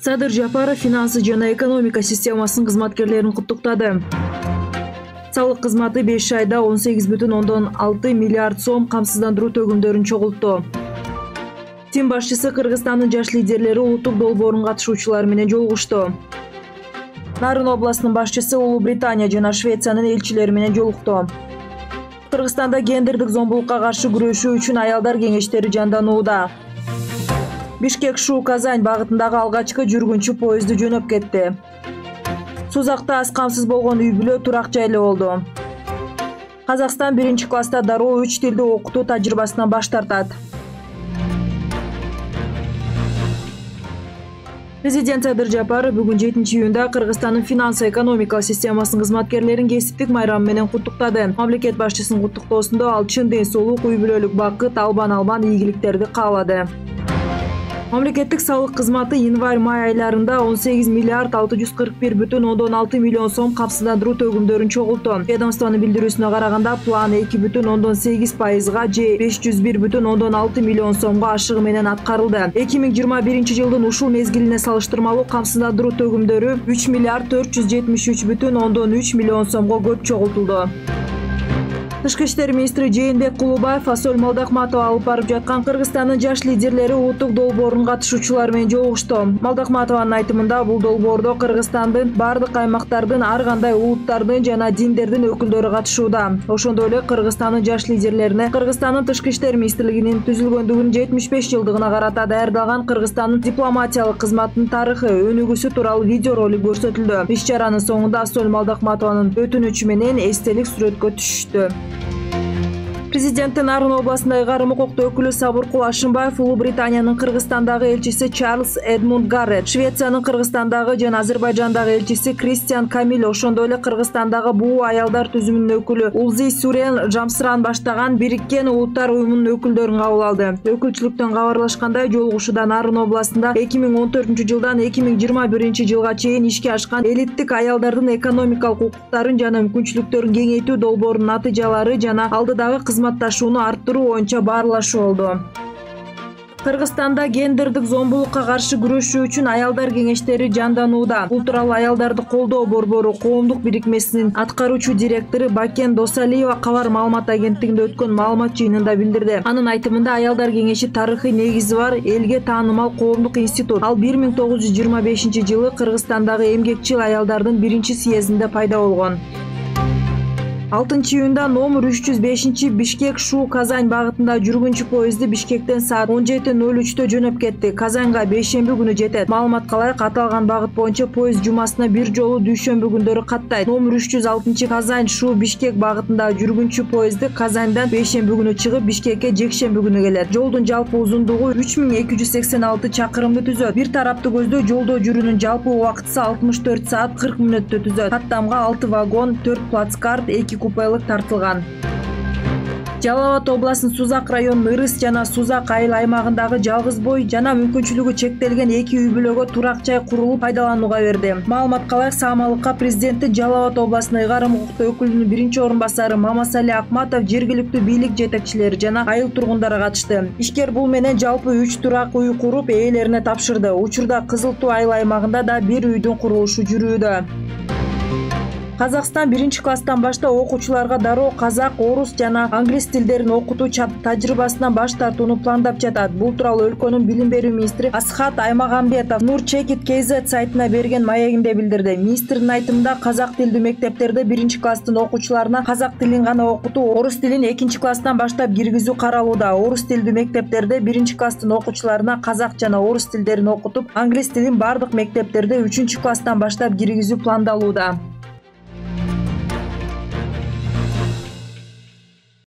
Садыр Жапаров финансы жана экономика системасынын кызматкерлерин куттуктады. Салык кызматы 5 айда 18,6 миллиард сом камсыздандыруу төгүмдөрүн чогултту. ТИМ башчысы Кыргызстандын жаш лидерлери улуттук долбоорунун катышуучулары менен жолугушту. Нарын областынын башчысы Улуу Британия жана Швециянын элчилери менен жолукту. Кыргызстанда гендердик зомбулукка каршы күрөшүү үчүн аялдар кеңештери жанданууда. Бишкек-Шу-Казань багытындагы алгачкы жүргүнчү поезду жөнөп кетти. Сузакта аз камсыз болгон үй бүлө турак жайлы болду. Казакстан 1-класста дароо 3 тилди окутуу тажрыйбасынан баш тартат. Президент Садыр Жапаров бүгүн 7-июнда Кыргызстандын финансы-экономикалык системасынын кызматкерлерин кесиптик майрамы менен куттуктады. Мамлекет башчысынын куттуктоосунда ал чын ден соолук, үй бүлөлүк бакыт, албан ийгиликтерди каалады. Мамлекеттик салык кызматы январь-май айларында 18 миллиард 641,6 миллион сом камсыздандыруу төгүмдөрүн чогултту. Ведомствонун билдирүүсүнө караганда план 2,8%га же 501,6 миллион сомго ашыгы менен аткарылды. 2021 жылдын ушул мезгилине салыштырмалуу камсыздандыруу төгүмдөрү 3 миллиард 473,3 миллион сомго көп чогултулду. Тышкы иштер министри Жээнбек Кулубаев Асөл Молдокматова алып барып жаткан Кыргызстандын жаш лидерлери улуттук долбоорунун катышуучулары менен жолугушту. Молдокматованын айтымында бул долбоордо Кыргызстандын бардык аймактардын, ар кандай улуттардын жана диндердин өкүлдөрү катышууда. Ошондой эле Кыргызстандын жаш лидерлерине Кыргызстандын тышкы иштер министрлигинин түзүлгөндүгүнүн 75 жылдыгына карата даярдалган Кыргызстандын дипломатиялык кызматынын тарыхы, өнүгүүсү тууралуу видеоролик көрсөтүлдү. Иш-чаранын соңунда Асөл Молдокматованын өтүнүчү менен эстелик сүрөткө түшүштү. Президенттин Нарын областындагы ыйгарым укуктуу өкүлү Сабыркул Ашымбаев, Улуу Британиянын Кыргызстандагы элчиси Чарльз Эдмунд Гаррет, Швециянын Кыргызстандагы жана Азербайжандагы элчиси Кристиан Камиль, ошондой эле Кыргызстандагы буу аялдар түзүмүнүн өкүлү Улзи Сурен Жамсыран баштаган Бириккен Улуттар уюмунун өкүлдөрүн кабыл алды. Өкүлчүлүктөн кабарлашкандай, жолугушууда Нарын областында 2014 жылдан 2021 жылга чейин ишке ашкан элиттик аялдардын экономикалык укуктарын жана мүмкүнчүлүктөрүн кеңейтүү долбоорунун натыйжалары жана алдыдагы кызматташууну арттыруу боюнча баарлашуу болду. Кыргызстанда гендердик зомбулукка каршы күрөшүү үчүн аялдар кеңештери жанданууда. Бул тууралуу аялдарды колдоо борбору коомдук бирикмесинин аткаруучу директору Бакен Досалиева Кабар маалымат агенттигинде өткөн маалымат жыйынында билдирди. Анын айтымында аялдар кеңеши тарыхый негизи бар, элге таанымал коомдук институт. Ал 1925 жылы Кыргызстандагы эмгекчил аялдардын 1-съездинде пайда болгон. 6-июнда номер 305 Бишкек-Шу-Казань багытында жүргүнчү поезди Бишкектен саат 17:03 жөнөп кетти. Казанга бейшемби күнү жетет. Маалыматка ылайык, аталган багыт боюнча поезд жумасына бир жолу дүйшөмбү күндөрү каттайт. Номер 306 Казань-Шу-Бишкек багытында жүргүнчү поезди Казаньдан бейшемби күнү чыгып, Бишкекке жекшемби күнү келет. Жолдун жалпы узундугу 3286 чакырымды түзөт. Бир тараптуу көздөө жолдо жүрүүнүн жалпы убакыты 64 саат 40 мүнөттө түзөт. Каттамга 6 вагон, 4 плацкарт, 2 купелык тартылган. Жалал Абад областынын Сузак районунун Ырыс жана Сузак айыл аймагындагы жалгыз бой жана мүмкүнчүлүгү чектелген 2 үй бүлөгө турак жай курулуп пайдаланууга берди. Маалыматка ылайык, саамалыкка президенти Жалал Абад областынын ыйгарым укуктуу өкүлүнүн 1-орун-басары Мамасали Акматов, жергиликтүү бийлик жетекчилери жана айыл тургундары катышты. Ишкер бул менен жалпы 3 турак үй куруп, ээлерине тапшырды. Учурда Кызыл Туу айыл аймагында да бир үйдүн курулушу жүрүүдө. Казакстан 1-класстан баштап окуучуларга дароо казак, орус жана англис тилдерин окутуу тажрыйбасынан баш тартууну пландап жатат. Бул тууралуу өлкөнүн билим берүү министри Асхат Аймагамбетов Nur Chekit KZ сайтына берген маегинде билдирди. Министрдин айтымында, казак тилдүү мектептерде 1-класстын окуучуларына казак тилин гана окутуу, орус тилин 2-класстан баштап киргизүү каралууда. Орус тилдүү мектептерде 1-класстын окуучуларына казак жана орус тилдерин окутуп, англис тилин бардык мектептерде 3-класстан баштап киргизүү пландалууда.